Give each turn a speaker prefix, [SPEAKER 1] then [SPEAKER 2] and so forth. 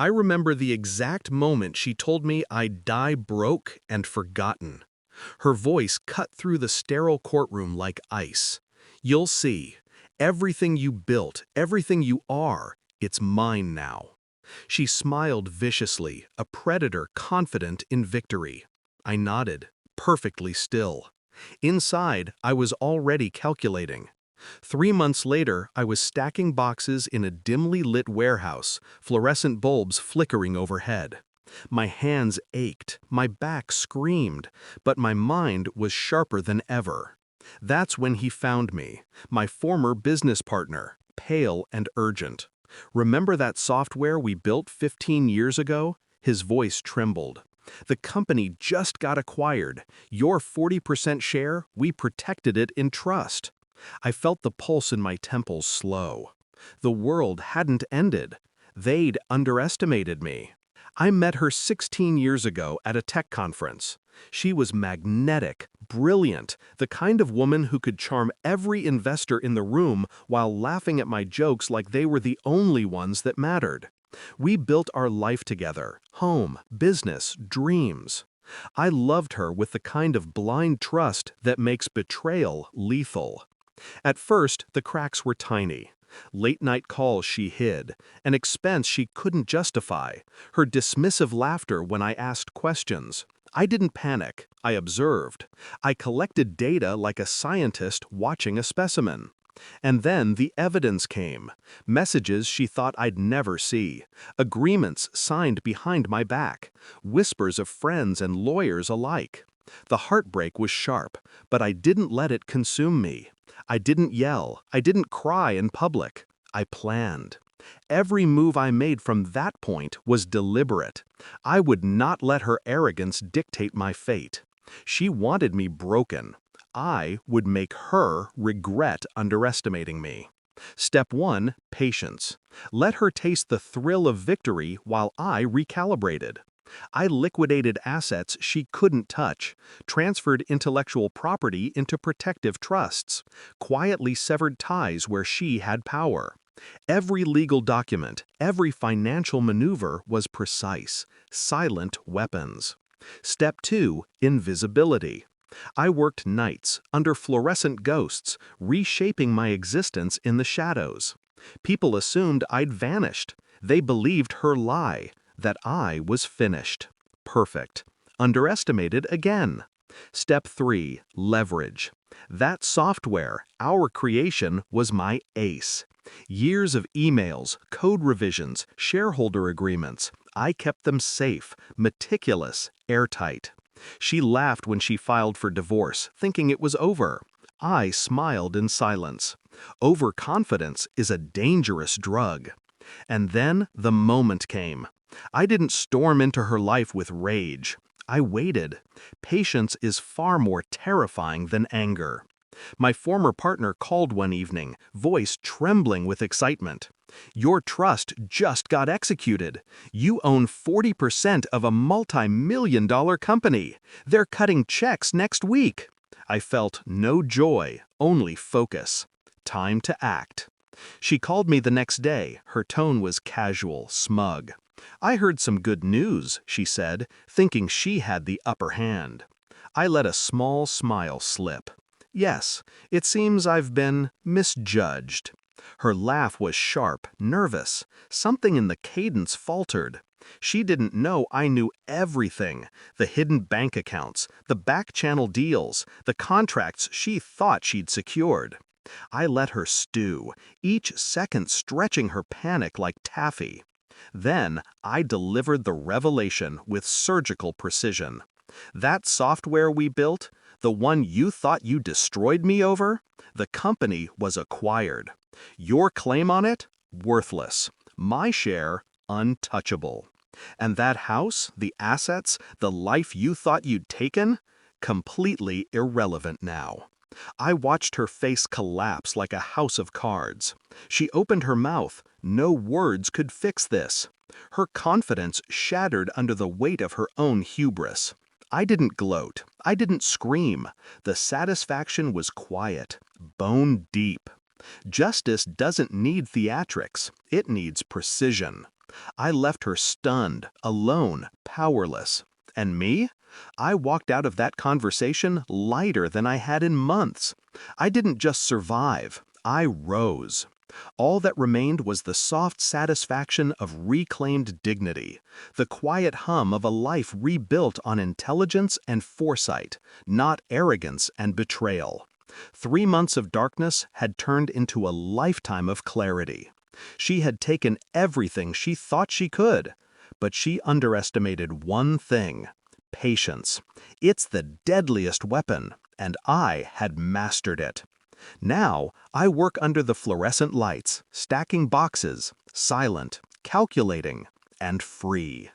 [SPEAKER 1] I remember the exact moment she told me I'd die broke and forgotten. Her voice cut through the sterile courtroom like ice. "You'll see. Everything you built, everything you are, it's mine now." She smiled viciously, a predator confident in victory. I nodded, perfectly still. Inside, I was already calculating. 3 months later, I was stacking boxes in a dimly lit warehouse, fluorescent bulbs flickering overhead. My hands ached, my back screamed, but my mind was sharper than ever. That's when he found me, my former business partner, pale and urgent. "Remember that software we built 15 years ago?" His voice trembled. "The company just got acquired. Your 40% share, we protected it in trust." I felt the pulse in my temples slow. The world hadn't ended. They'd underestimated me. I met her 16 years ago at a tech conference. She was magnetic, brilliant, the kind of woman who could charm every investor in the room while laughing at my jokes like they were the only ones that mattered. We built our life together, home, business, dreams. I loved her with the kind of blind trust that makes betrayal lethal. At first, the cracks were tiny. Late-night calls she hid, an expense she couldn't justify, her dismissive laughter when I asked questions. I didn't panic, I observed. I collected data like a scientist watching a specimen. And then the evidence came. Messages she thought I'd never see. Agreements signed behind my back. Whispers of friends and lawyers alike. The heartbreak was sharp, but I didn't let it consume me. I didn't yell. I didn't cry in public. I planned. Every move I made from that point was deliberate. I would not let her arrogance dictate my fate. She wanted me broken. I would make her regret underestimating me. Step 1, patience. Let her taste the thrill of victory while I recalibrated. I liquidated assets she couldn't touch, transferred intellectual property into protective trusts, quietly severed ties where she had power. Every legal document, every financial maneuver was precise, silent weapons. Step 2, invisibility. I worked nights, under fluorescent ghosts, reshaping my existence in the shadows. People assumed I'd vanished. They believed her lie, that I was finished. Perfect. Underestimated again. Step 3, leverage. That software, our creation, was my ace. Years of emails, code revisions, shareholder agreements. I kept them safe, meticulous, airtight. She laughed when she filed for divorce, thinking it was over. I smiled in silence. Overconfidence is a dangerous drug. And then the moment came. I didn't storm into her life with rage. I waited. Patience is far more terrifying than anger. My former partner called one evening, voice trembling with excitement. "Your trust just got executed. You own 40% of a multi-million-dollar company. They're cutting checks next week." I felt no joy, only focus. Time to act. She called me the next day. Her tone was casual, smug. "I heard some good news," she said, thinking she had the upper hand. I let a small smile slip. "Yes, it seems I've been misjudged." Her laugh was sharp, nervous. Something in the cadence faltered. She didn't know I knew everything. The hidden bank accounts, the back-channel deals, the contracts she thought she'd secured. I let her stew, each second stretching her panic like taffy. Then I delivered the revelation with surgical precision. That software we built, the one you thought you destroyed me over, the company was acquired. Your claim on it? Worthless. My share? Untouchable. And that house, the assets, the life you thought you'd taken? Completely irrelevant now. I watched her face collapse like a house of cards. She opened her mouth. No words could fix this. Her confidence shattered under the weight of her own hubris. I didn't gloat. I didn't scream. The satisfaction was quiet, bone deep. Justice doesn't need theatrics. It needs precision. I left her stunned, alone, powerless. And me? I walked out of that conversation lighter than I had in months. I didn't just survive, I rose. All that remained was the soft satisfaction of reclaimed dignity, the quiet hum of a life rebuilt on intelligence and foresight, not arrogance and betrayal. 3 months of darkness had turned into a lifetime of clarity. She had taken everything she thought she could, but she underestimated one thing: patience. It's the deadliest weapon, and I had mastered it. Now, I work under the fluorescent lights, stacking boxes, silent, calculating, and free.